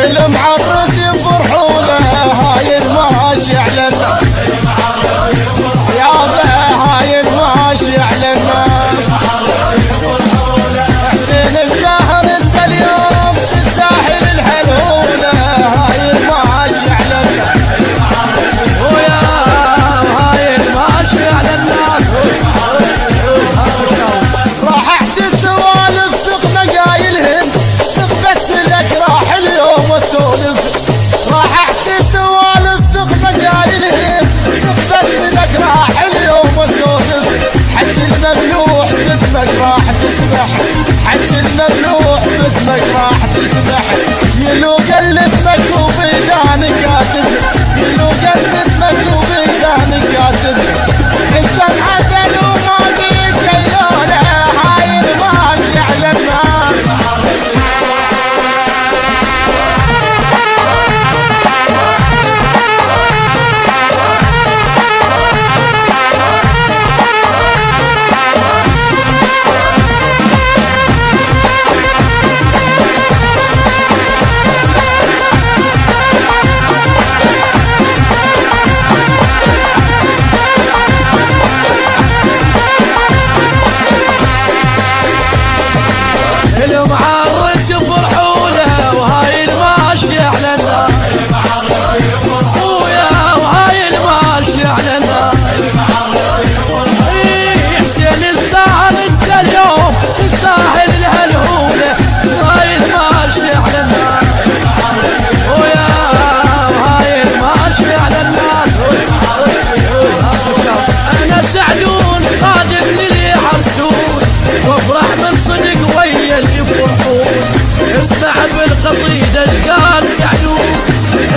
المعرس يفرحوا له هاي الماشي على النار يابا هاي الماشي على النار حسين الزهر انت اليوم تستاهل الحلولة هاي الماشي على النار ويا هاي الماشي على النار راح احكي سوالف ثق مقايلهم ثق بس لك راح اليوم اسولف راح احكي سوالف ثق مقايلهم ثق بس لك راح اليوم اسولف حكي المملوح باسمك راح تسبح حكي المملوح باسمك راح تسبح يلو قل اسمك وبيدان كاتب يلو قل اسمك وبيدان كاتب انت انعدل وما بيك يلوله هاي الماشي على النار المعرس يفرحوا له وهاي الماشي على النار ويا وهاي الماشي على النار حسين الزهر انت اليوم تستاهل الهلهولة وهاي الماشي على النار ويا وهاي الماشي على النار انا سعدون خادم للي عرسون وافرح من صدق ويا اللي يفرحون اسمع بالقصيدة القال سعدون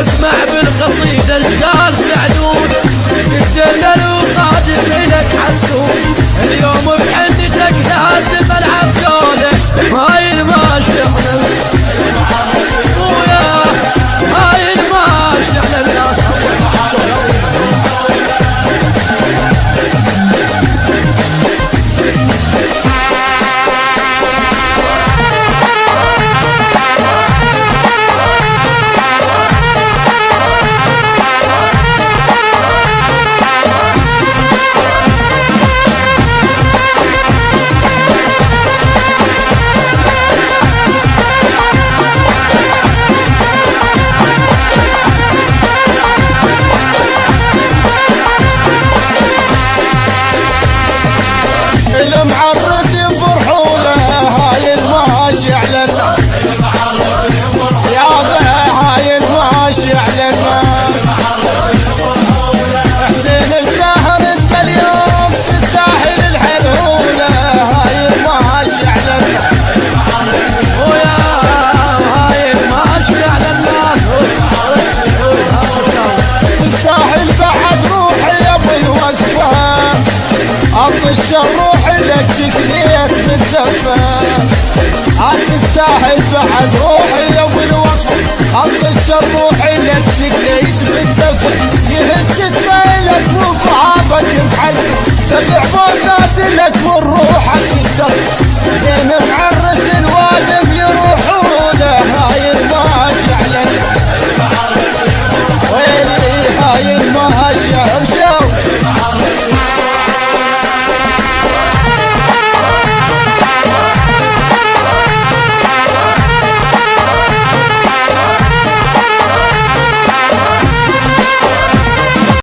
اسمع بالقصيدة القال سعدون الدلل وخادم لك حسون اليوم بحنتك لازم العب جولة هاي الماشي على ويا هاي الماشي على الناس المعرس يفرحوا له هاي الماشي على النار يابا هاي الماشي على النار حسين الزهر انت اليوم تستاهل الحلولة هاي الماشي على النار ويا هاي الماشي على النار تستاهل بعد روحي يا ابو الوقفة عطش الروح لك شكليت بالزفة تستاهل بعد روحي يا ابو الوقفة عطش الروح لك شكليت بالزفة يهج تميلك وفعابك محل سبع بوسات لك والروح